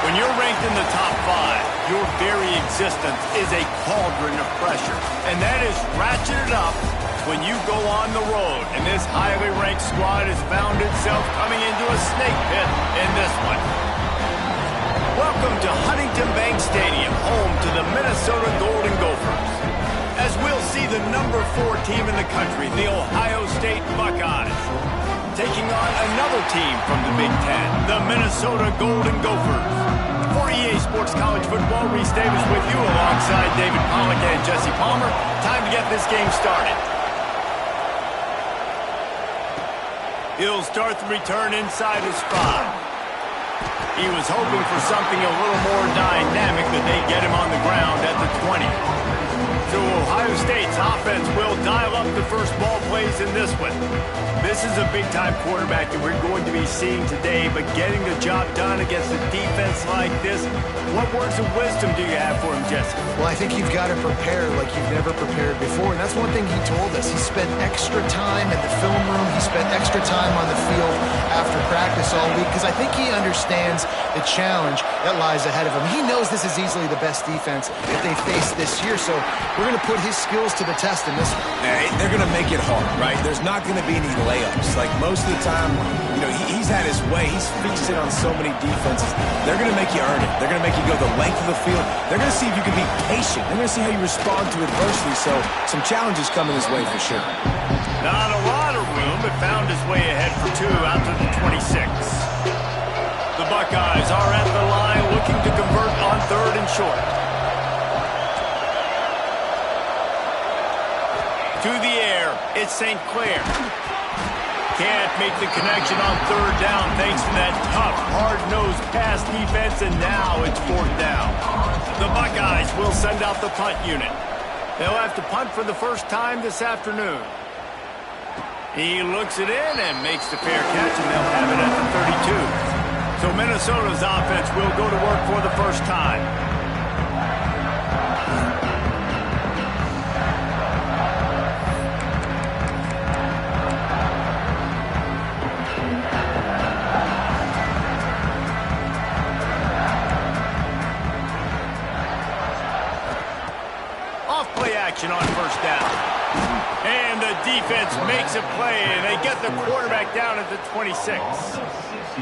When you're ranked in the top 5, your very existence is a cauldron of pressure. And that is ratcheted up when you go on the road. And this highly ranked squad has found itself coming into a snake pit in this one. Welcome to Huntington Bank Stadium, home to the Minnesota Golden Gophers. As we'll see the number 4 team in the country, the Ohio State Buckeyes, taking on another team from the Big Ten, the Minnesota Golden Gophers. For EA Sports College Football, Reese Davis with you alongside David Pollack and Jesse Palmer. Time to get this game started. He'll start the return inside his 5. He was hoping for something a little more dynamic, that they get him on the ground at the 20. So Ohio State's offense will dial up the first ball plays in this one. This is a big-time quarterback that we're going to be seeing today, but getting the job done against a defense like this, what words of wisdom do you have for him, Jesse? Well, I think you've got to prepare like you've never prepared before, and that's one thing he told us. He spent extra time in the film room. He spent extra time on the field after practice all week because I think he understands the challenge that lies ahead of him. He knows this is easily the best defense that they face this year, so we're going to put his skills to the test in this one. They're going to make it hard, right? There's not going to be any layups. Like most of the time, you know, he's had his way. He's feasted on so many defenses. They're going to make you earn it. They're going to make you go the length of the field. They're going to see if you can be patient. They're going to see how you respond to adversity. So some challenges coming his way for sure. Not a lot of room, but found his way ahead for two out to the 26. The Buckeyes are at the line looking to convert on 3rd and short. To the air, it's St. Clair. Can't make the connection on 3rd down thanks to that tough, hard-nosed pass defense, and now it's 4th down. The Buckeyes will send out the punt unit. They'll have to punt for the first time this afternoon. He looks it in and makes the fair catch, and they'll have it at the 32. So Minnesota's offense will go to work for the first time. Action on 1st down. And the defense makes a play, and they get the quarterback down at the 26.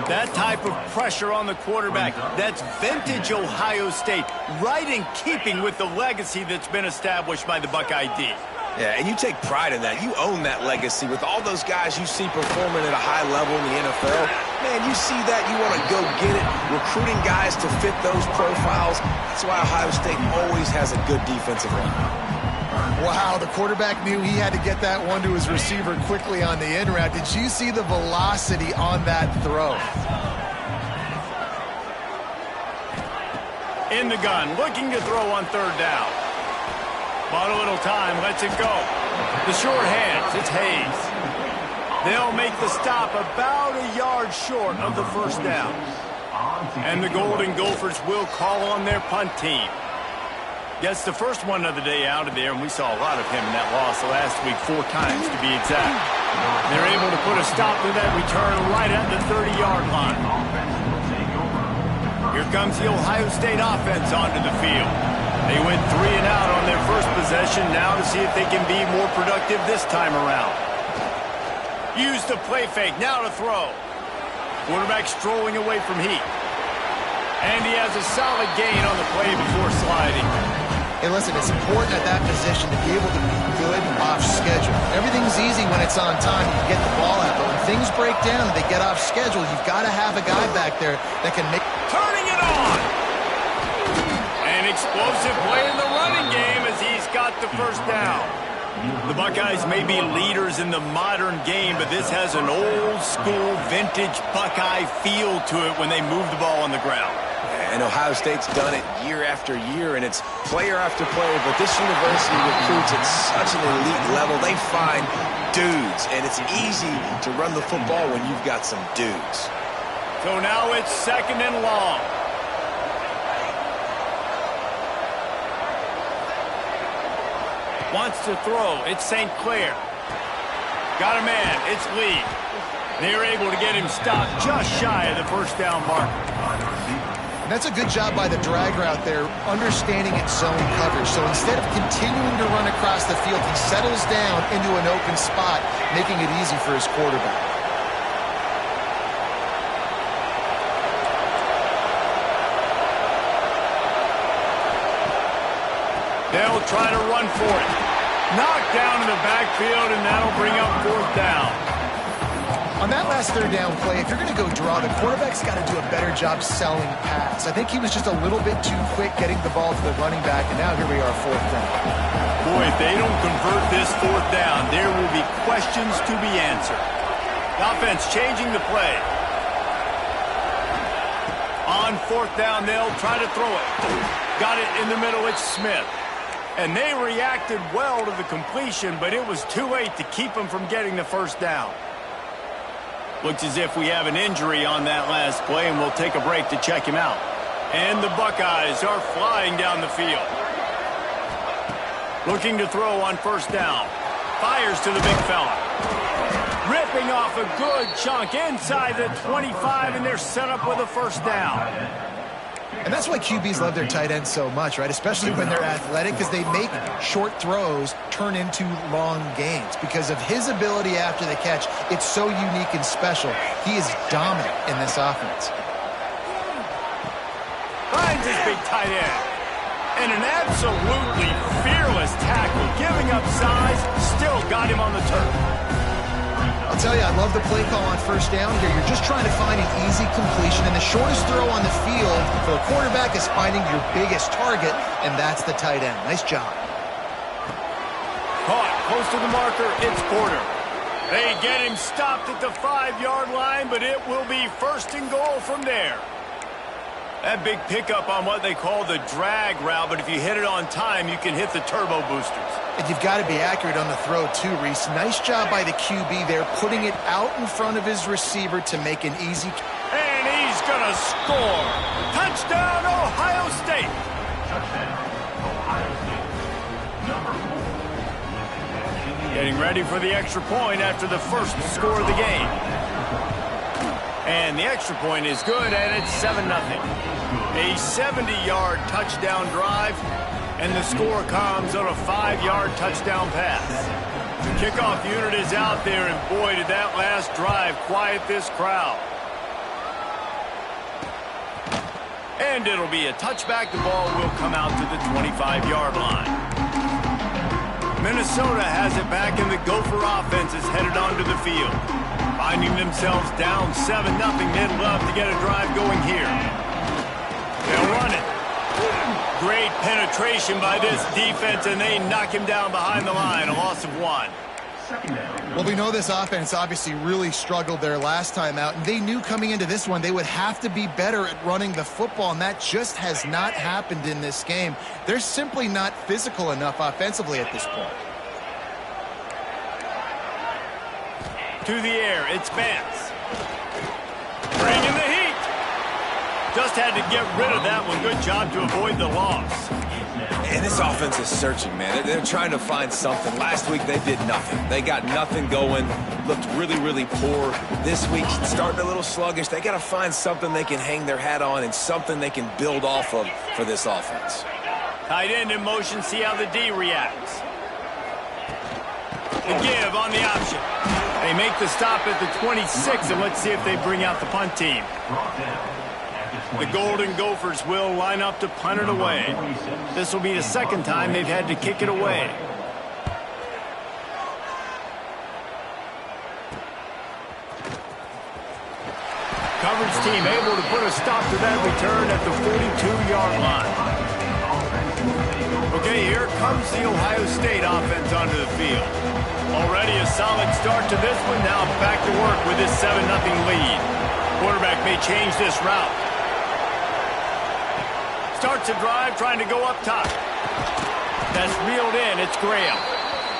That type of pressure on the quarterback, that's vintage Ohio State, right in keeping with the legacy that's been established by the Buckeye D. Yeah, and you take pride in that. You own that legacy with all those guys you see performing at a high level in the NFL. Man, you see that, you want to go get it, recruiting guys to fit those profiles. That's why Ohio State always has a good defensive line. Wow, the quarterback knew he had to get that one to his receiver quickly on the in route. Did you see the velocity on that throw? In the gun, looking to throw on 3rd down. Bought a little time, lets it go. The short hands, it's Hayes. They'll make the stop about a yard short of the 1st down. And the Golden Gophers will call on their punt team. Gets the first one of the day out of there, and we saw a lot of him in that loss last week, 4 times to be exact. They're able to put a stop to that return right at the 30-yard line. Here comes the Ohio State offense onto the field. They went 3 and out on their first possession, now to see if they can be more productive this time around. Use the play fake, now to throw. Quarterback strolling away from heat. And he has a solid gain on the play before sliding. Hey, listen, it's important at that position to be able to be good off schedule. Everything's easy when it's on time. You get the ball out. But when things break down and they get off schedule, you've got to have a guy back there that can make... Turning it on! An explosive play in the running game as he's got the 1st down. The Buckeyes may be leaders in the modern game, but this has an old-school, vintage Buckeye feel to it when they move the ball on the ground. And Ohio State's done it year after year, and it's player after player, but this university recruits at such an elite level. They find dudes, and it's easy to run the football when you've got some dudes. So now it's 2nd and long. Wants to throw. It's St. Clair. Got a man. It's Lee. They're able to get him stopped just shy of the 1st down mark. And that's a good job by the drag route there, understanding its zone coverage. So instead of continuing to run across the field, he settles down into an open spot, making it easy for his quarterback. They'll try to run for it. Knocked down in the backfield, and that'll bring up 4th down. On that last 3rd down play, if you're going to go draw, the quarterback's got to do a better job selling pass. I think he was just a little bit too quick getting the ball to the running back, and now here we are, 4th down. Boy, if they don't convert this 4th down, there will be questions to be answered. The offense changing the play. On 4th down, they'll try to throw it. Got it in the middle, it's Smith. And they reacted well to the completion, but it was too late to keep them from getting the 1st down. Looks as if we have an injury on that last play, and we'll take a break to check him out. And the Buckeyes are flying down the field. Looking to throw on 1st down. fires to the big fella. Ripping off a good chunk inside the 25, and they're set up with a first down. And that's why QBs love their tight ends so much, right? Especially when they're athletic, because they make short throws turn into long gains. Because of his ability after the catch, it's so unique and special. He is dominant in this offense. Finds his big tight end. And an absolutely fearless tackle. Giving up size, still got him on the turf. I'll tell you, I love the play call on first down here. You're just trying to find an easy completion, and the shortest throw on the field for the quarterback is finding your biggest target, and that's the tight end. Nice job. Caught close to the marker, it's Porter. They get him stopped at the 5-yard line, but it will be first and goal from there. That big pickup on what they call the drag route, but if you hit it on time, you can hit the turbo boosters. And you've got to be accurate on the throw, too, Reese. Nice job by the QB there, putting it out in front of his receiver to make an easy... And he's going to score. Touchdown, Ohio State. Getting ready for the extra point after the first score of the game. And the extra point is good, and it's 7-0. A 70-yard touchdown drive. And the score comes on a 5-yard touchdown pass. The kickoff unit is out there, and boy, did that last drive quiet this crowd. And it'll be a touchback. The ball will come out to the 25-yard line. Minnesota has it back, and the Gopher offense is headed onto the field. Finding themselves down 7-0, they'd love to get a drive going here. They'll run it. Great penetration by this defense, and they knock him down behind the line. A loss of 1. Well, we know this offense obviously really struggled their last time out, and they knew coming into this one they would have to be better at running the football, and that just has not happened in this game. They're simply not physical enough offensively at this point. To the air, it's Vance. Bringing the heat. Just had to get rid of that one. Good job to avoid the loss. And this offense is searching, man. They're trying to find something. Last week, they did nothing. They got nothing going. Looked really, really poor. This week, starting a little sluggish. They got to find something they can hang their hat on and something they can build off of for this offense. Tight end in motion. See how the D reacts. The give on the option. They make the stop at the 26, and let's see if they bring out the punt team. The Golden Gophers will line up to punt it away. This will be the second time they've had to kick it away. Coverage team able to put a stop to that return at the 42-yard line. Okay, here comes the Ohio State offense onto the field. Already a solid start to this one. Now back to work with this 7-0 lead. Quarterback may change this route. Starts a drive trying to go up top. That's reeled in. It's Graham.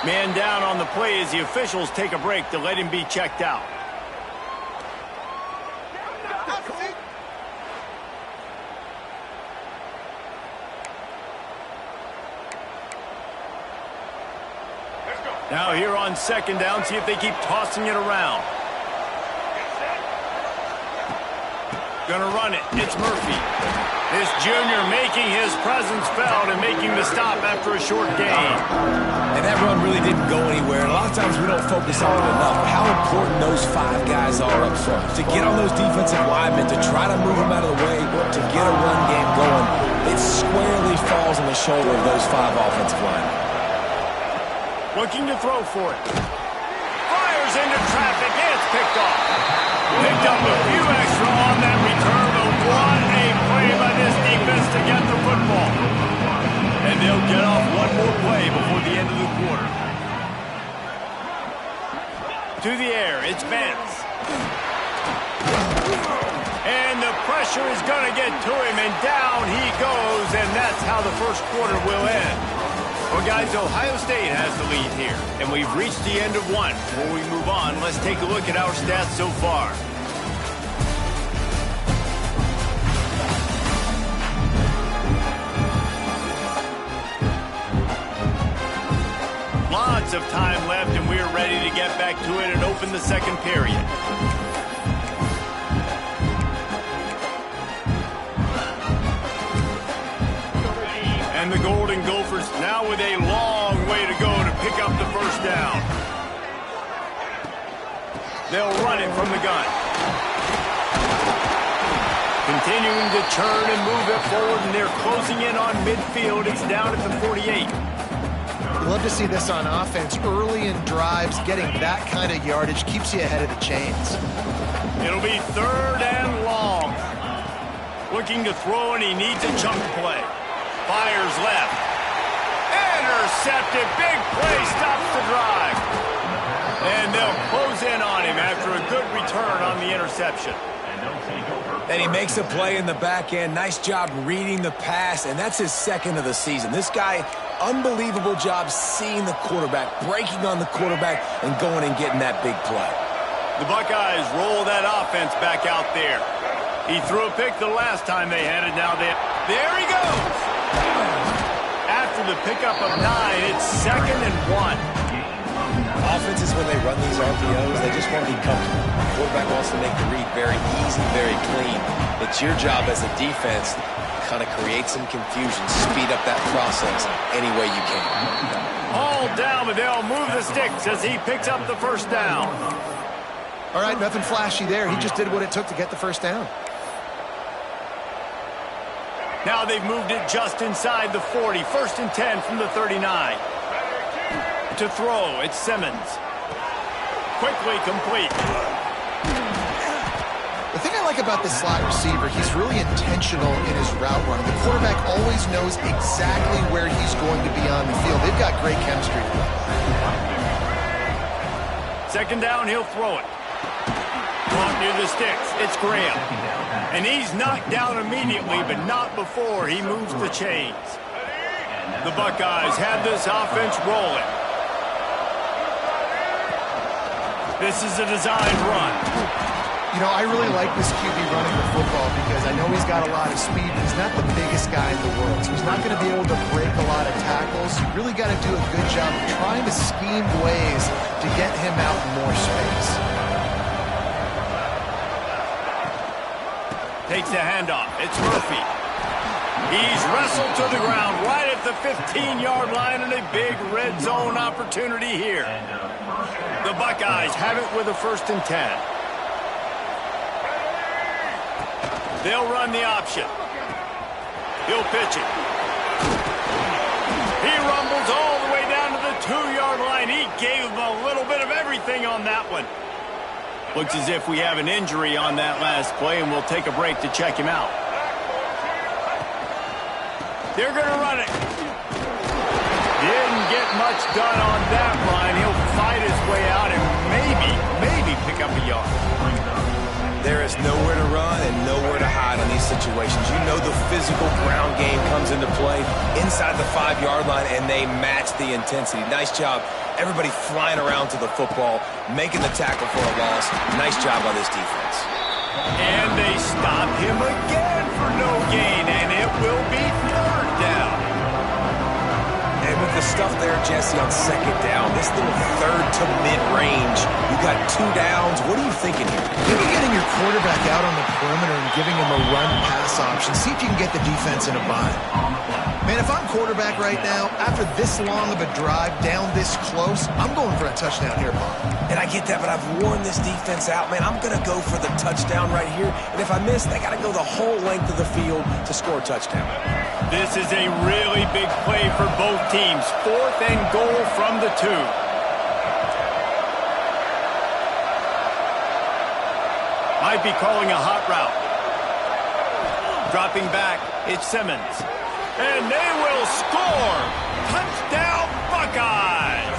Man down on the play as the officials take a break to let him be checked out. Now here on second down, see if they keep tossing it around. Gonna run it. It's Murphy. This junior making his presence felt and making the stop after a short gain. And that run really didn't go anywhere. And a lot of times we don't focus on it enough. How important those 5 guys are up front. To get on those defensive linemen, to try to move them out of the way, to get a run game going, it squarely falls on the shoulder of those 5 offensive linemen. Looking to throw for it. Fires into traffic, and it's picked off. Picked up a few extra on that return, but what a play by this defense to get the football. And they'll get off one more play before the end of the quarter. To the air, it's Vance. And the pressure is going to get to him, and down he goes, and that's how the first quarter will end. Well, guys, Ohio State has the lead here, and we've reached the end of one. Before we move on, let's take a look at our stats so far. Lots of time left, and we're ready to get back to it and open the second period. And the Golden Gophers now with a long way to go to pick up the first down. They'll run it from the gun. Continuing to churn and move it forward, and they're closing in on midfield. It's down at the 48. Love to see this on offense. Early in drives, getting that kind of yardage keeps you ahead of the chains. It'll be third and long. Looking to throw, and he needs a chunk play. Fires left. Intercepted. Big play stops the drive. And they'll close in on him after a good return on the interception. And he makes a play in the back end. Nice job reading the pass, and that's his second of the season. This guy, unbelievable job seeing the quarterback, breaking on the quarterback, and going and getting that big play. The Buckeyes roll that offense back out there. He threw a pick the last time they had it. Now there he goes. After the pickup of 9, it's 2nd and 1. Offenses, when they run these RPOs, they just want to be comfortable. The quarterback wants to make the read very easy, very clean. It's your job as a defense to kind of create some confusion, speed up that process any way you can. All down, but they'll move the sticks as he picks up the first down. All right, nothing flashy there. He just did what it took to get the first down. Now they've moved it just inside the 40. 1st and 10 from the 39. To throw, it's Simmons. Quickly complete. The thing I like about this slot receiver, he's really intentional in his route running. The quarterback always knows exactly where he's going to be on the field. They've got great chemistry. 2nd down, he'll throw it. Brought near the sticks. It's Graham. And he's knocked down immediately, but not before he moves the chains. The Buckeyes have this offense rolling. This is a designed run. You know, I really like this QB running the football because I know he's got a lot of speed. He's not the biggest guy in the world, so he's not going to be able to break a lot of tackles. You really got to do a good job of trying to scheme ways to get him out in more space. Takes the handoff. It's Murphy. He's wrestled to the ground right at the 15-yard line, and a big red zone opportunity here. The Buckeyes have it with a 1st and 10. They'll run the option. He'll pitch it. He rumbles all the way down to the 2-yard line. He gave him a little bit of everything on that one. Looks as if we have an injury on that last play, and we'll take a break to check him out. They're going to run it. Didn't get much done on that line. He'll fight his way out and maybe pick up a yard. There is nowhere to run and nowhere to hide in these situations. You know the physical ground game comes into play inside the 5-yard line, and they match the intensity. Nice job. Everybody flying around to the football, making the tackle for a loss. Nice job by this defense. And they stop him again for no gain, and it will be 3rd down. And with the stuff there, Jesse, on 2nd down, this little 3rd to mid-range, you got 2 downs. What are you thinking here? Maybe getting your quarterback out on the perimeter and giving him a run-pass option. See if you can get the defense in a bind. Man, if I'm quarterback right now, after this long of a drive, down this close, I'm going for a touchdown here, Bob. And I get that, but I've worn this defense out, man. I'm going to go for the touchdown right here. And if I miss, they got to go the whole length of the field to score a touchdown. This is a really big play for both teams. 4th and goal from the 2. Might be calling a hot route. Dropping back, it's Simmons. And they will score! Touchdown, Buckeyes!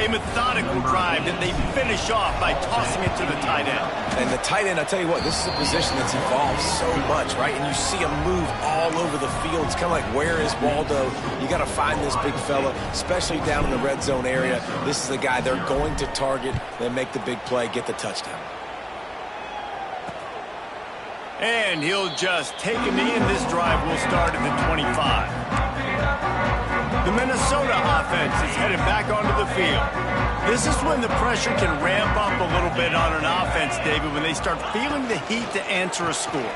A methodical drive that they finish off by tossing it to the tight end. And the tight end, I tell you what, this is a position that's evolved so much, right? And you see him move all over the field. It's kind of like, where is Waldo? You got to find this big fella, especially down in the red zone area. This is the guy they're going to target, then make the big play, get the touchdown. And he'll just take a knee, and this drive will start at the 25. The Minnesota offense is headed back onto the field. This is when the pressure can ramp up a little bit on an offense, David, when they start feeling the heat to answer a score.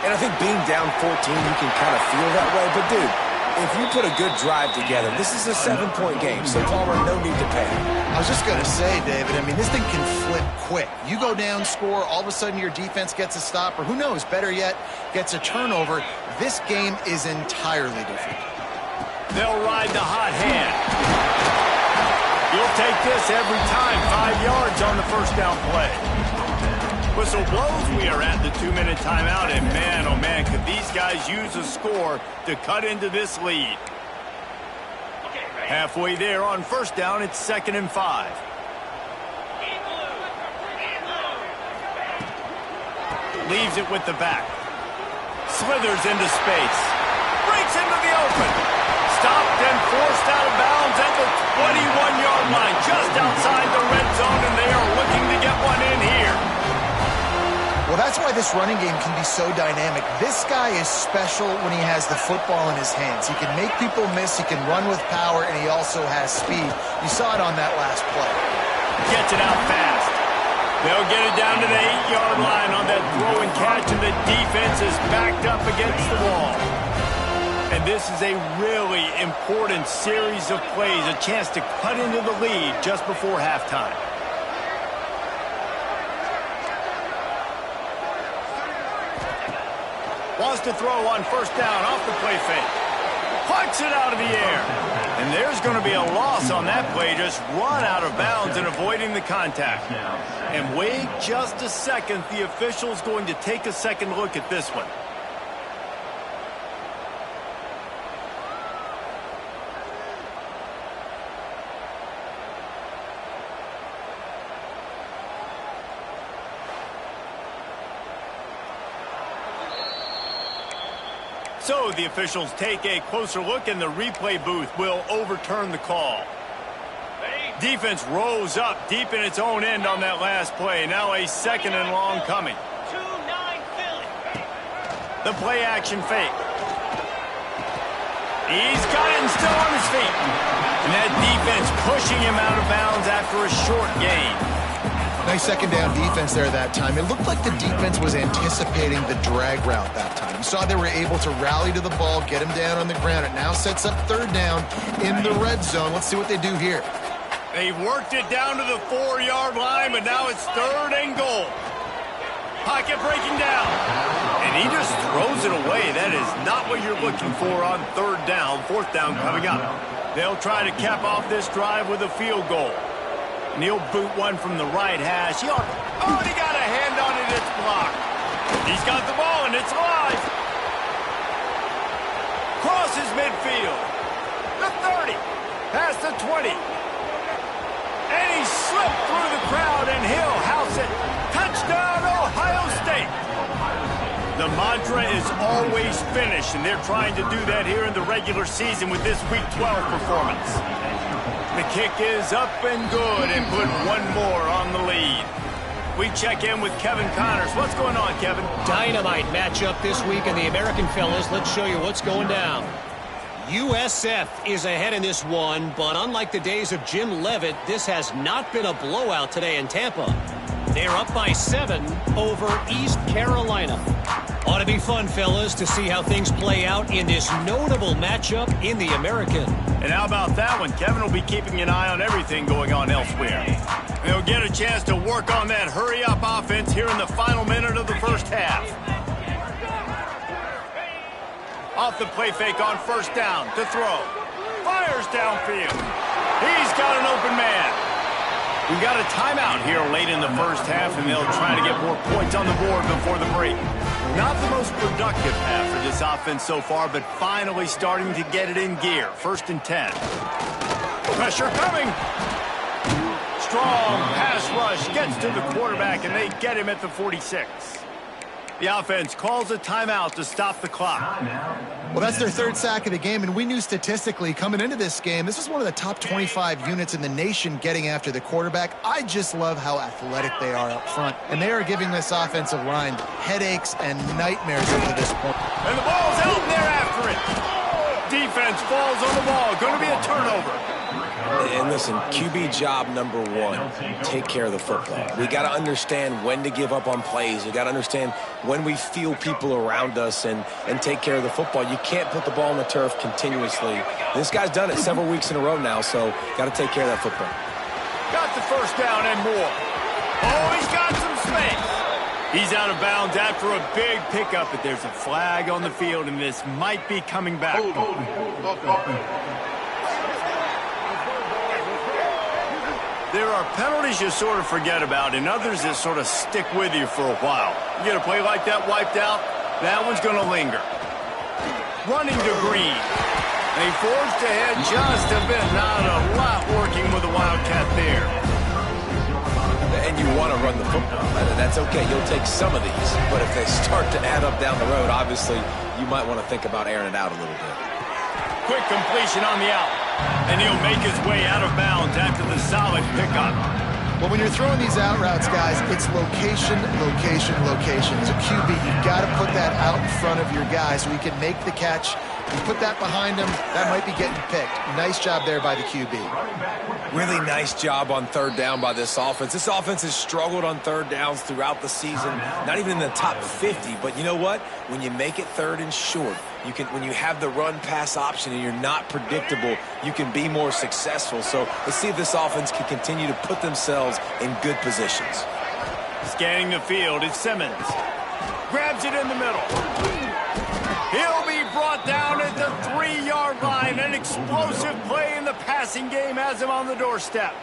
And I think being down 14, you can kind of feel that way. But, dude, if you put a good drive together, this is a 7-point game, so Palmer, no need to panic. I was just going to say, David, I mean, this thing can flip quick. You go down, score, all of a sudden your defense gets a stop, or who knows, better yet, gets a turnover. This game is entirely different. They'll ride the hot hand. You'll take this every time. 5 yards on the first down play. Whistle blows. We are at the 2-minute timeout, and man, oh man, could these guys use a score to cut into this lead. Halfway there on first down, it's 2nd and 5. Leaves it with the back. Slithers into space. Breaks into the open. Stopped and forced out of bounds at the 21-yard line, just outside the red zone, and they are looking to get one in here. Well, that's why this running game can be so dynamic. This guy is special when he has the football in his hands. He can make people miss, he can run with power, and he also has speed. You saw it on that last play. Gets it out fast. They'll get it down to the 8-yard line on that throw and catch, and the defense is backed up against the wall. And this is a really important series of plays, a chance to cut into the lead just before halftime. Wants to throw on first down off the play fake. Pucks it out of the air. And there's going to be a loss on that play, just run out of bounds and avoiding the contact. And wait just a second, the official's going to take a second look at this one. So the officials take a closer look, and the replay booth will overturn the call. Defense rose up deep in its own end on that last play. Now a 2nd and long coming. 2-9 Philly. The play action fake. He's got it and still on his feet. And that defense pushing him out of bounds after a short gain. Nice second down defense there that time. It looked like the defense was anticipating the drag route that time. You saw they were able to rally to the ball, get him down on the ground. It now sets up 3rd down in the red zone. Let's see what they do here. They've worked it down to the 4-yard line, but now it's 3rd and goal. Pocket breaking down. And he just throws it away. That is not what you're looking for on 3rd down. 4th down coming up. They'll try to cap off this drive with a field goal. And he'll boot one from the right hash. He got a hand on it. It's blocked. He's got the ball, and it's live. Crosses midfield. The 30. Past the 20. And he slipped through the crowd, and he'll house it. Touchdown, Ohio State. The mantra is always finish, and they're trying to do that here in the regular season with this Week 12 performance. The kick is up and good, and put one more on the lead. We check in with Kevin Connors. What's going on, Kevin? Dynamite matchup this week in the American, fellas. Let's show you what's going down. USF is ahead in this one, but unlike the days of Jim Leavitt, this has not been a blowout today in Tampa. They're up by 7 over East Carolina. Ought to be fun, fellas, to see how things play out in this notable matchup in the American. And how about that one? Kevin will be keeping an eye on everything going on elsewhere. They'll get a chance to work on that hurry-up offense here in the final minute of the first half. Off the play fake on first down to throw. Fires downfield. He's got an open man. We've got a timeout here late in the first half, and they'll try to get more points on the board before the break. Not the most productive half for this offense so far, but finally starting to get it in gear. 1st and 10. Pressure coming. Strong pass rush gets to the quarterback, and they get him at the 46. The offense calls a timeout to stop the clock. Well, that's their 3rd sack of the game, and we knew statistically coming into this game, this was one of the top 25 units in the nation getting after the quarterback. I just love how athletic they are up front, and they are giving this offensive line headaches and nightmares up to this point. And the ball's out, and they're after it. defense falls on the ball. Going to be a turnover. And listen, QB job number one, take care of the football. We got to understand when to give up on plays. We got to understand when we feel people around us and take care of the football. You can't put the ball on the turf continuously. This guy's done it several weeks in a row now, so got to take care of that football. Got the first down and more. Oh, he's got some space. He's out of bounds after a big pickup, but there's a flag on the field, and this might be coming back. There are penalties you sort of forget about and others that sort of stick with you for a while. You get a play like that wiped out, that one's going to linger. Running to Green. They forged ahead just a bit. Not a lot working with the Wildcat there. And you want to run the football. That's okay. You'll take some of these. But if they start to add up down the road, obviously you might want to think about airing it out a little bit. Quick completion on the out. And he'll make his way out of bounds after the solid pickup. Well, when you're throwing these out routes, guys, it's location, location, location. As a QB, you've got to put that out in front of your guy so he can make the catch. You put that behind him, that might be getting picked. Nice job there by the QB. Really nice job on third down by this offense. This offense has struggled on third downs throughout the season, not even in the top 50. But you know what? When you make it third and short, when you have the run-pass option and you're not predictable, you can be more successful. So let's see if this offense can continue to put themselves in good positions. Scanning the field is Simmons. Grabs it in the middle. He'll be brought down at the 3-yard line. An explosive play in the passing game has him on the doorstep.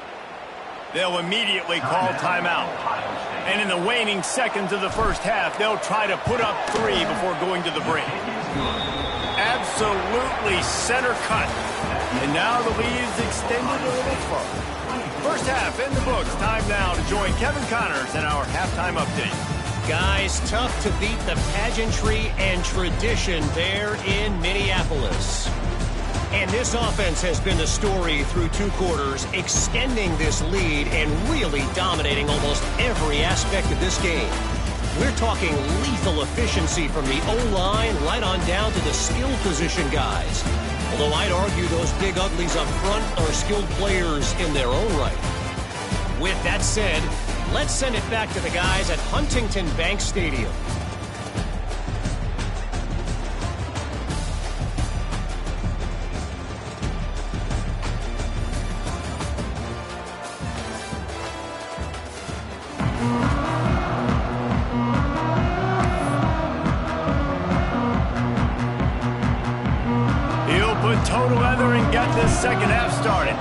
They'll immediately call timeout. And in the waning seconds of the first half, they'll try to put up 3 before going to the break. Absolutely center cut. And now the lead is extended a little further. First half in the books. Time now to join Kevin Connors in our halftime update. Guys, tough to beat the pageantry and tradition there in Minneapolis. And this offense has been the story through 2 quarters, extending this lead and really dominating almost every aspect of this game. We're talking lethal efficiency from the O-line right on down to the skill position guys. Although I'd argue those big uglies up front are skilled players in their own right. With that said, let's send it back to the guys at Huntington Bank Stadium. He'll put total leather and get this second half started.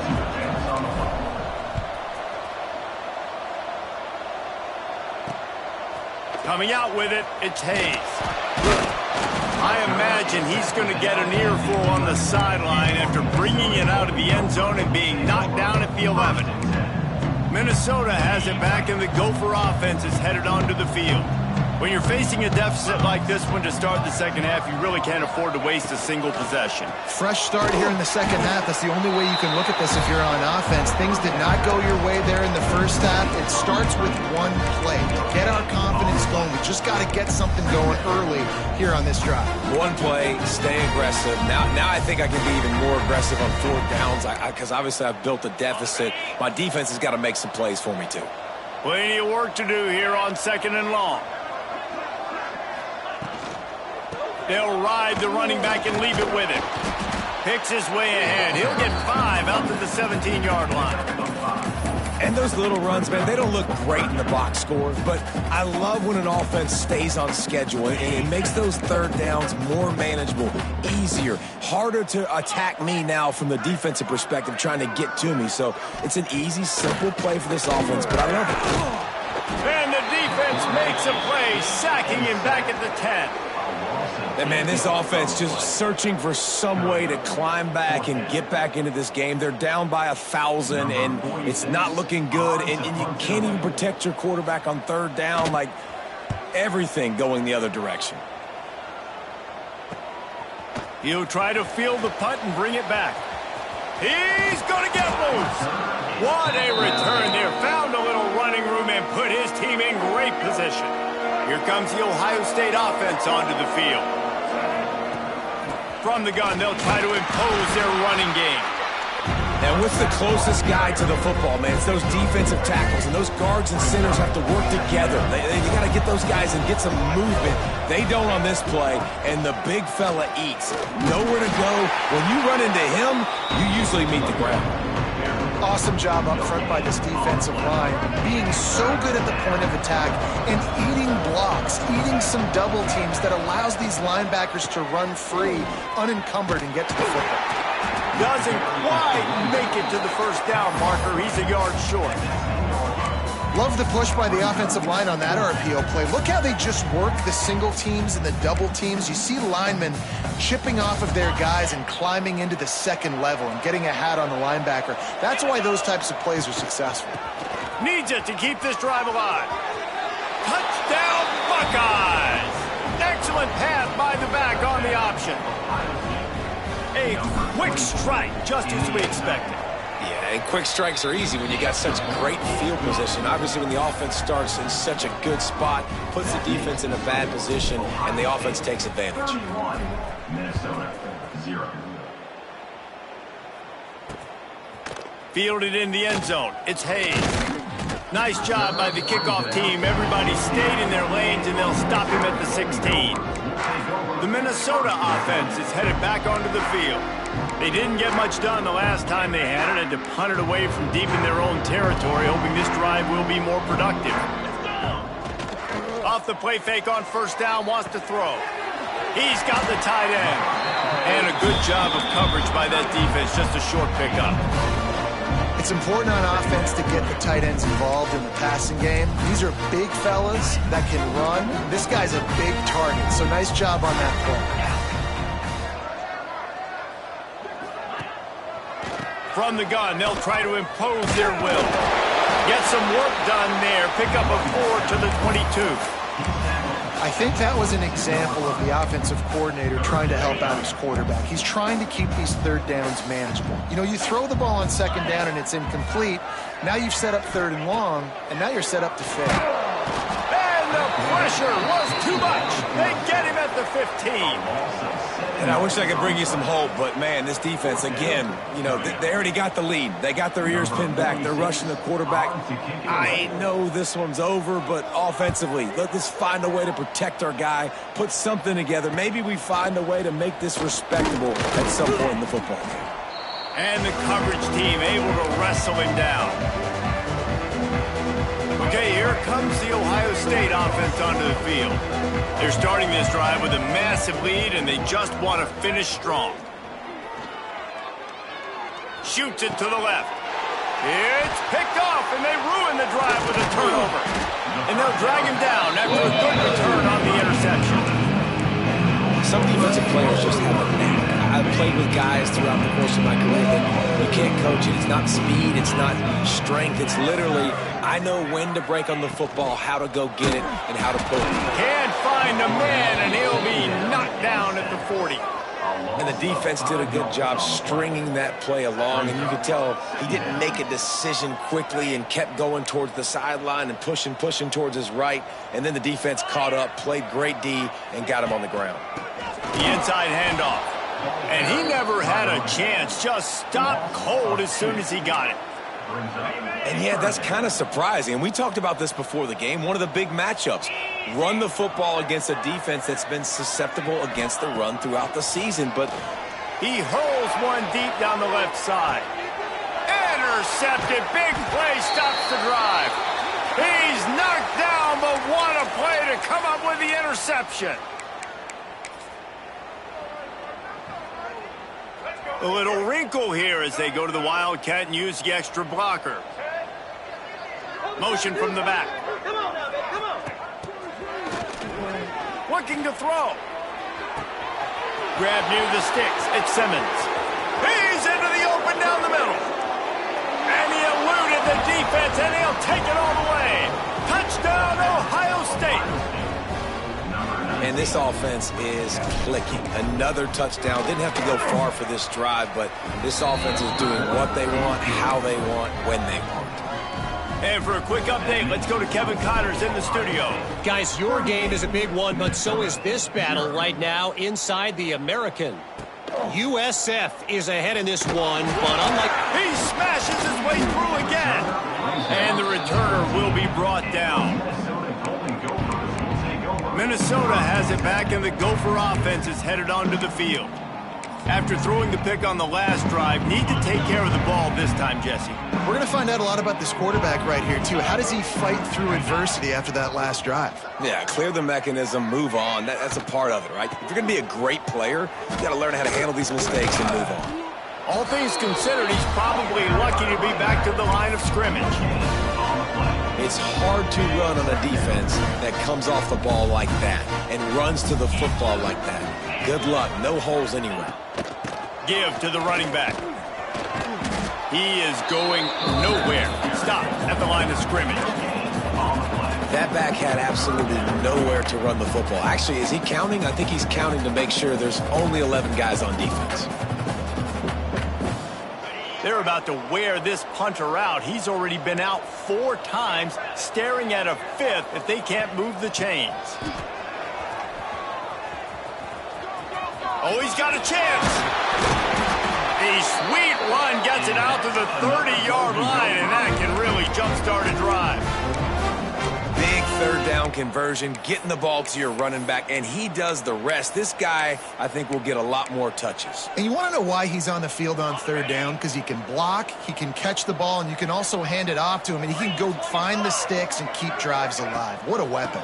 Coming out with it, it's Hayes. I imagine he's going to get an earful on the sideline after bringing it out of the end zone and being knocked down at the 11. Minnesota has it back, and the Gopher offense is headed onto the field. When you're facing a deficit like this one to start the second half, you really can't afford to waste a single possession. Fresh start here in the second half. That's the only way you can look at this if you're on offense. Things did not go your way there in the first half. It starts with one play. To get our confidence going, we just got to get something going early here on this drive. One play, stay aggressive. Now I think I can be even more aggressive on 4th downs because obviously I've built a deficit. My defense has got to make some plays for me too. Plenty of work to do here on 2nd and long. They'll ride the running back and leave it with him. Picks his way ahead. He'll get 5 out to the 17-yard line. And those little runs, man, they don't look great in the box score, but I love when an offense stays on schedule. It makes those 3rd downs more manageable, easier, harder to attack me now from the defensive perspective trying to get to me. So it's an easy, simple play for this offense, but I love it. And the defense makes a play, sacking him back at the 10. And man, this offense just searching for some way to climb back and get back into this game. They're down by 1,000, and it's not looking good. And you can't even protect your quarterback on 3rd down. Like, everything going the other direction. He'll try to field the punt and bring it back. He's going to get loose. What a return there. Found a little running room and put his team in great position. Here comes the Ohio State offense onto the field. From the gun, they'll try to impose their running game. And what's the closest guy to the football, man? It's those defensive tackles, and those guards and centers have to work together. You got to get those guys and get some movement. They don't on this play, and the big fella eats. Nowhere to go. When you run into him, you usually meet the ground. Awesome job up front by this defensive line, being so good at the point of attack and eating blocks, eating some double teams that allows these linebackers to run free, unencumbered, and get to the football. Doesn't quite make it to the first down marker. He's a yard short. Love the push by the offensive line on that RPO play. Look how they just work the single teams and the double teams. You see linemen chipping off of their guys and climbing into the second level and getting a hat on the linebacker. That's why those types of plays are successful. Needs it to keep this drive alive. Touchdown, Buckeyes! Excellent pass by the back on the option. A quick strike, just as we expected. Yeah, and quick strikes are easy when you got such great field position. Obviously, when the offense starts in such a good spot, puts the defense in a bad position, and the offense takes advantage. Minnesota 0. Fielded in the end zone. It's Hayes. Nice job by the kickoff team. Everybody stayed in their lanes, and they'll stop him at the 16. The Minnesota offense is headed back onto the field. They didn't get much done the last time they had it, and to punt it away from deep in their own territory, hoping this drive will be more productive. Off the play fake on first down, wants to throw. He's got the tight end. And a good job of coverage by that defense, just a short pickup. It's important on offense to get the tight ends involved in the passing game. These are big fellas that can run. This guy's a big target, so nice job on that play. From the gun, they'll try to impose their will. Get some work done there. Pick up a 4 to the 22. I think that was an example of the offensive coordinator trying to help out his quarterback. He's trying to keep these third downs manageable. You know, you throw the ball on second down and it's incomplete. Now you've set up third and long, and now you're set up to fail. And the pressure was too much. They get him at the 15. And I wish I could bring you some hope, but, man, this defense, again, you know, they already got the lead. They got their ears pinned back. They're rushing the quarterback. I know this one's over, but offensively, let's find a way to protect our guy, put something together. Maybe we find a way to make this respectable at some point in the football game. And the coverage team able to wrestle him down. Okay, here comes the Ohio State offense onto the field. They're starting this drive with a massive lead, and they just want to finish strong. Shoots it to the left. It's picked off, and they ruin the drive with a turnover. And they'll drag him down after a good return on the interception. Some defensive players just have a knack. I've played with guys throughout the course of my career that you can't coach it. It's not speed. It's not strength. It's literally, I know when to break on the football, how to go get it, and how to pull it. Can't find a man, and he'll be knocked down at the 40. And the defense did a good job stringing that play along, and you could tell he didn't make a decision quickly and kept going towards the sideline and pushing towards his right, and then the defense caught up, played great D, and got him on the ground. The inside handoff. And he never had a chance, just stopped cold as soon as he got it. And yeah, that's kind of surprising. And we talked about this before the game, one of the big matchups. Run the football against a defense that's been susceptible against the run throughout the season. But he hurls one deep down the left side. Intercepted. Big play stops the drive. He's knocked down, but what a play to come up with the interception. A little wrinkle here as they go to the Wildcat and use the extra blocker. Motion from the back. Looking to throw. Grab near the sticks. It's Simmons. He's into the open down the middle. And he eluded the defense, and he'll take it all the way. Touchdown, Ohio State. And this offense is clicking. Another touchdown. Didn't have to go far for this drive, but this offense is doing what they want, how they want, when they want. And for a quick update, let's go to Kevin Connors in the studio. Guys, your game is a big one, but so is this battle right now inside the American. USF is ahead in this one, but unlike... He smashes his way through again. And the returner will be brought down. Minnesota has it back, and the Gopher offense is headed onto the field. After throwing the pick on the last drive, need to take care of the ball this time, Jesse. We're going to find out a lot about this quarterback right here, too. How does he fight through adversity after that last drive? Yeah, clear the mechanism, move on. That's a part of it, right? If you're going to be a great player, you got to learn how to handle these mistakes and move on. All things considered, he's probably lucky to be back to the line of scrimmage. It's hard to run on a defense that comes off the ball like that and runs to the football like that. Good luck. No holes anywhere. Give to the running back. He is going nowhere. Stop at the line of scrimmage. That back had absolutely nowhere to run the football. Actually, is he counting? I think he's counting to make sure there's only 11 guys on defense. They're about to wear this punter out. He's already been out 4 times, staring at a 5th if they can't move the chains. Oh, he's got a chance. A sweet run gets it out to the 30-yard line, and that can really jumpstart a drive. Big third down conversion, getting the ball to your running back, and he does the rest. This guy, I think, will get a lot more touches. And you want to know why he's on the field on third down? Because he can block, he can catch the ball, and you can also hand it off to him, and he can go find the sticks and keep drives alive. What a weapon.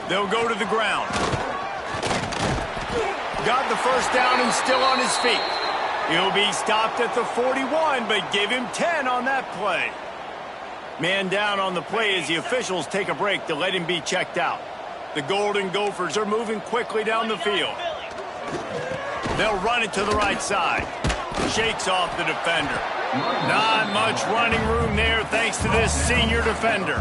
They'll go to the ground. Got the first down and still on his feet. He'll be stopped at the 41, but give him 10 on that play. Man down on the play as the officials take a break to let him be checked out. The Golden Gophers are moving quickly down the field. They'll run it to the right side. Shakes off the defender. Not much running room there thanks to this senior defender.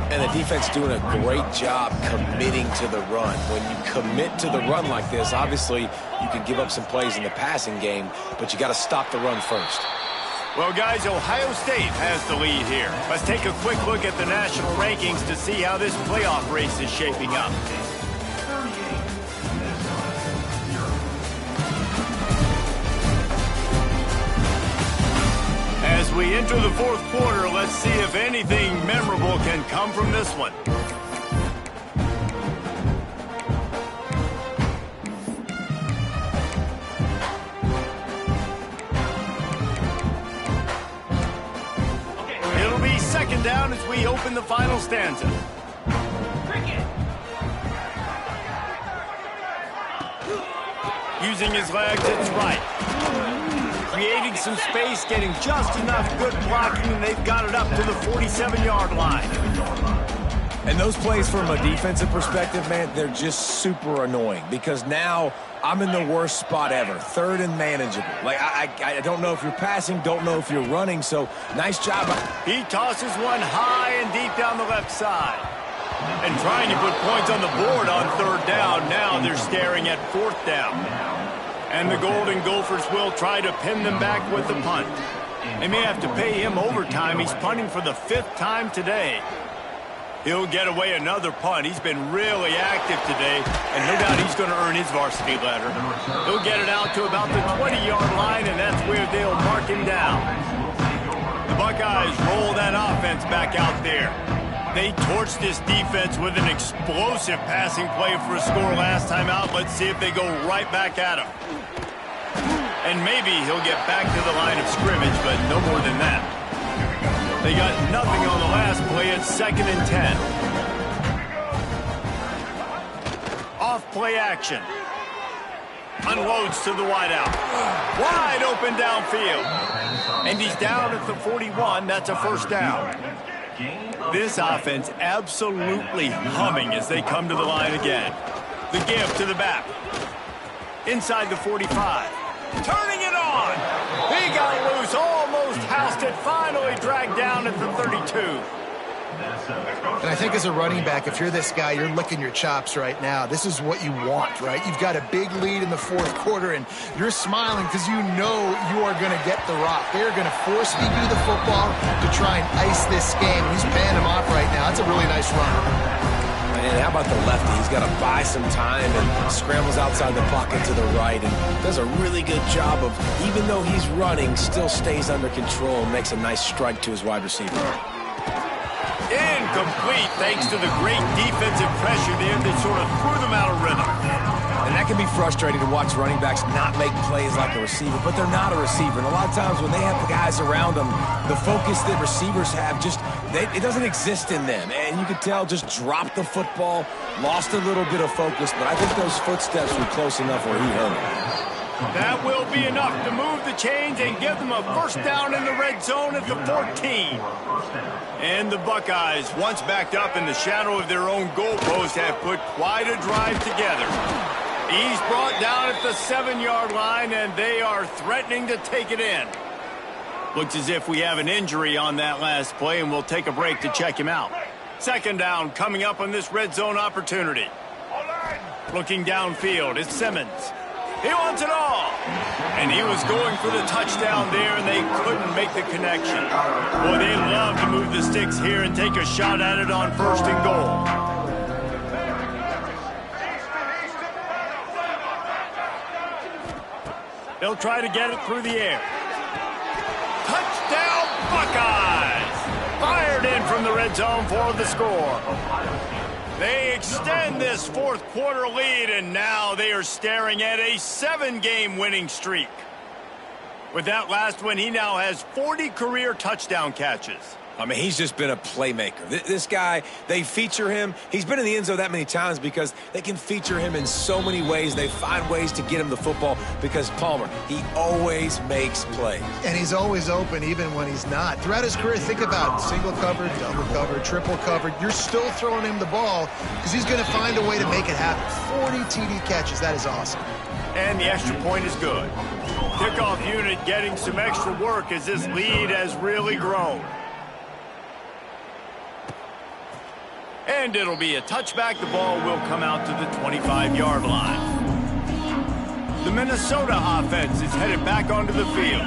And the defense doing a great job committing to the run. When you commit to the run like this, obviously you can give up some plays in the passing game, but you got to stop the run first. Well, guys, Ohio State has the lead here. Let's take a quick look at the national rankings to see how this playoff race is shaping up. As we enter the 4th quarter, let's see if anything memorable can come from this one. It'll be 2nd down as we open the final stanza. Using his legs, it's right. Creating some space, getting just enough good blocking, and they've got it up to the 47-yard line. And those plays from a defensive perspective, man, they're just super annoying because now I'm in the worst spot ever, 3rd and manageable. Like, I don't know if you're passing, don't know if you're running, so nice job. He tosses one high and deep down the left side. And trying to put points on the board on 3rd down. Now they're staring at 4th down. And the Golden Gophers will try to pin them back with the punt. They may have to pay him overtime. He's punting for the 5th time today. He'll get away another punt. He's been really active today, and no doubt he's going to earn his varsity letter. He'll get it out to about the 20-yard line, and that's where they'll mark him down. The Buckeyes roll that offense back out there. They torched this defense with an explosive passing play for a score last time out. Let's see if they go right back at him. And maybe he'll get back to the line of scrimmage, but no more than that. They got nothing on the last play. It's 2nd and 10. Off play action. Unloads to the wideout. Wide open downfield. And he's down at the 41. That's a 1st down. This offense absolutely humming as they come to the line again. The give to the back. Inside the 45. Turning it on. He got loose, almost housed it, finally dragged down at the 32. And I think as a running back, if you're this guy, you're licking your chops right now. This is what you want, right? You've got a big lead in the 4th quarter, and you're smiling because you know you are going to get the rock. They're going to force feed you the football to try and ice this game. He's paying him off right now. That's a really nice run. And how about the lefty? He's got to buy some time and scrambles outside the pocket to the right and does a really good job of, even though he's running, still stays under control and makes a nice strike to his wide receiver. Incomplete thanks to the great defensive pressure there that sort of threw them out of rhythm. And that can be frustrating to watch running backs not make plays like a receiver, but they're not a receiver. And a lot of times when they have the guys around them, the focus that receivers have it doesn't exist in them. And you could tell just dropped the football, lost a little bit of focus, but I think those footsteps were close enough where he heard it. That will be enough to move the chains and give them a first down in the red zone at the 14. And the Buckeyes, once backed up in the shadow of their own goalpost, have put quite a drive together. He's brought down at the 7-yard line, and they are threatening to take it in. Looks as if we have an injury on that last play, and we'll take a break to check him out. Second down coming up on this red zone opportunity. Looking downfield, it's Simmons. He wants it all. And he was going for the touchdown there, and they couldn't make the connection. Boy, they love to move the sticks here and take a shot at it on first and goal. They'll try to get it through the air. Touchdown, Buckeyes! Fired in from the red zone for the score. They extend this fourth quarter lead, and now they are staring at a 7-game winning streak. With that last one, he now has 40 career touchdown catches. I mean, he's just been a playmaker. This guy, they feature him. He's been in the end zone that many times because they can feature him in so many ways. They find ways to get him the football because Palmer, he always makes plays. And he's always open even when he's not. Throughout his career, think about single covered, double covered, triple covered. You're still throwing him the ball because he's going to find a way to make it happen. 40 TD catches. That is awesome. And the extra point is good. Kickoff unit getting some extra work as this lead has really grown. And it'll be a touchback. The ball will come out to the 25-yard line. The Minnesota offense is headed back onto the field.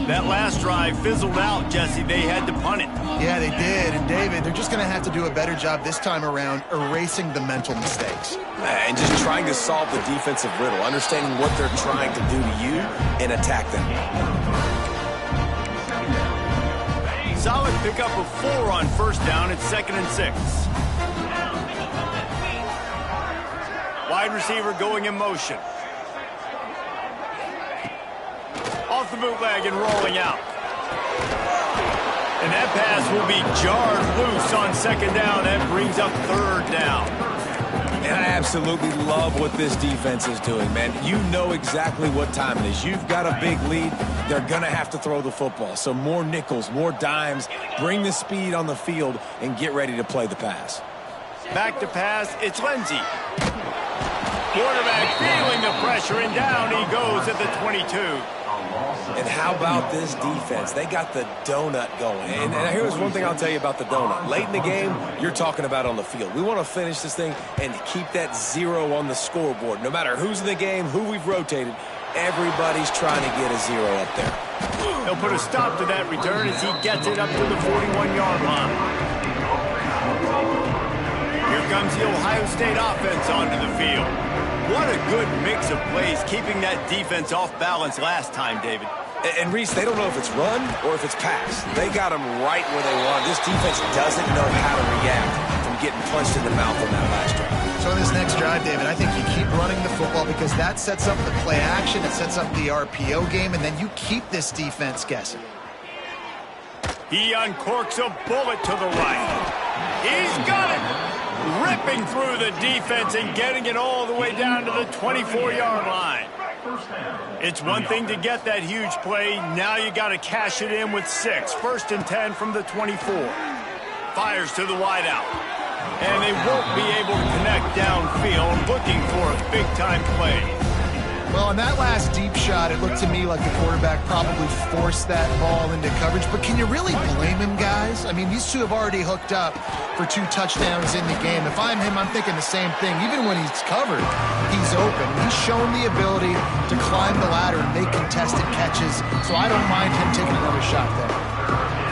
That last drive fizzled out, Jesse. They had to punt it. Yeah, they did. And, David, they're just going to have to do a better job this time around erasing the mental mistakes. And just trying to solve the defensive riddle, understanding what they're trying to do to you and attack them. Solid pickup of 4 on first down. It's 2nd and 6. Wide receiver going in motion. Off the bootleg and rolling out. And that pass will be jarred loose on 2nd down. That brings up 3rd down. And I absolutely love what this defense is doing, man. You know exactly what time it is. You've got a big lead. They're going to have to throw the football. So more nickels, more dimes. Bring the speed on the field and get ready to play the pass. Back to pass. It's Lindsey. Quarterback feeling the pressure, and down he goes at the 22. And how about this defense? They got the donut going. And here's one thing I'll tell you about the donut. Late in the game, you're talking about on the field. We want to finish this thing and keep that 0 on the scoreboard. No matter who's in the game, who we've rotated, everybody's trying to get a 0 up there. They'll put a stop to that return as he gets it up to the 41-yard line. Here comes the Ohio State offense onto the field. What a good mix of plays, keeping that defense off balance last time, David. And Reese, they don't know if it's run or if it's pass. They got them right where they want. This defense doesn't know how to react from getting punched in the mouth on that last drive. So in this next drive, David, I think you keep running the football because that sets up the play action, it sets up the RPO game, and then you keep this defense guessing. He uncorks a bullet to the right. He's got it! Ripping through the defense and getting it all the way down to the 24-yard line. It's one thing to get that huge play. Now you got to cash it in with 6. 1st and 10 from the 24. Fires to the wideout. And they won't be able to connect downfield, looking for a big-time play. Well, on that last deep shot, it looked to me like the quarterback probably forced that ball into coverage. But can you really blame him, guys? I mean, these two have already hooked up for 2 touchdowns in the game. If I'm him, I'm thinking the same thing. Even when he's covered, he's open. He's shown the ability to climb the ladder and make contested catches. So I don't mind him taking another shot there.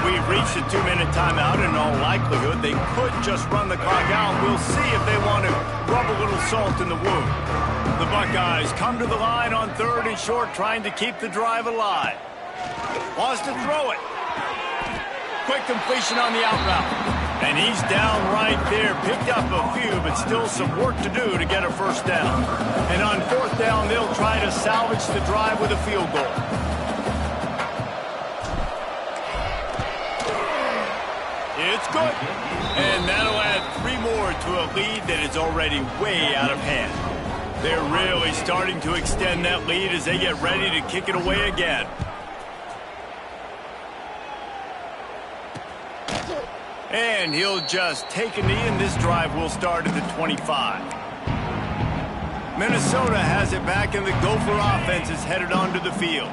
We've reached a 2-minute timeout, and in all likelihood, they could just run the clock out. We'll see if they want to rub a little salt in the wound. The Buckeyes come to the line on 3rd and short, trying to keep the drive alive. Wants to throw it. Quick completion on the out route. And he's down right there. Picked up a few, but still some work to do to get a first down. And on 4th down, they'll try to salvage the drive with a field goal. It's good. And that'll add 3 more to a lead that is already way out of hand. They're really starting to extend that lead as they get ready to kick it away again. And he'll just take a knee, and this drive will start at the 25. Minnesota has it back, and the Gopher offense is headed onto the field.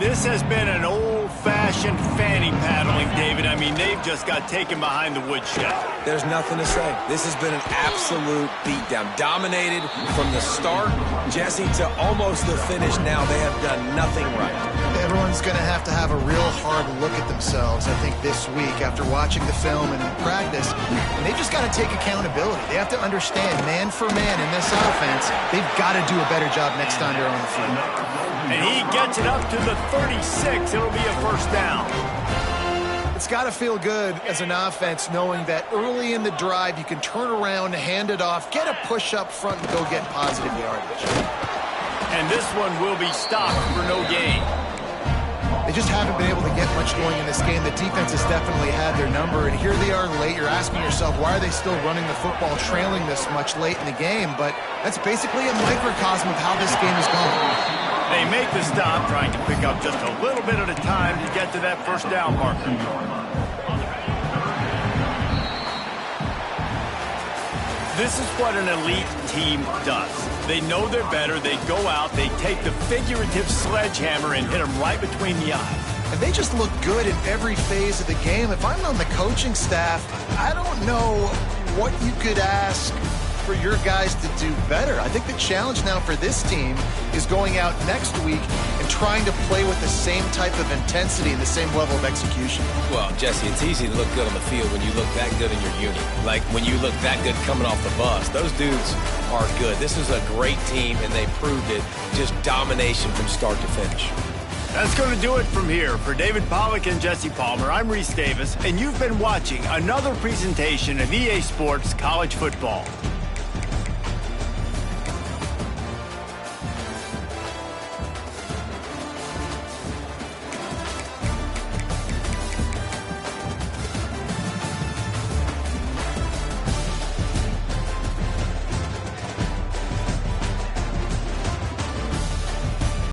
This has been an old-fashioned fanny paddling, David. I mean, they've just got taken behind the woodshed. There's nothing to say. This has been an absolute beatdown. Dominated from the start, Jesse, to almost the finish now. They have done nothing right. Everyone's going to have a real hard look at themselves, I think, this week after watching the film and practice. And they've just got to take accountability. They have to understand, man for man in this offense, they've got to do a better job next time they're on the field. And he gets it up to the 36. It'll be a first down. It's got to feel good as an offense knowing that early in the drive you can turn around, hand it off, get a push up front, and go get positive yardage. And this one will be stopped for no gain. They just haven't been able to get much going in this game. The defense has definitely had their number, and here they are late. You're asking yourself, why are they still running the football, trailing this much late in the game? But that's basically a microcosm of how this game is going. They make the stop, trying to pick up just a little bit at a time to get to that first down marker. This is what an elite team does. They know they're better. They go out, they take the figurative sledgehammer and hit them right between the eyes. And they just look good in every phase of the game. If I'm on the coaching staff, I don't know what you could ask for your guys to do better. I think the challenge now for this team is going out next week and trying to play with the same type of intensity and the same level of execution. Well, Jesse, it's easy to look good on the field when you look that good in your unit. Like when you look that good coming off the bus. Those dudes are good. This is a great team, and they proved it. Just domination from start to finish. That's going to do it from here. For David Pollack and Jesse Palmer, I'm Reese Davis, and you've been watching another presentation of EA Sports College Football.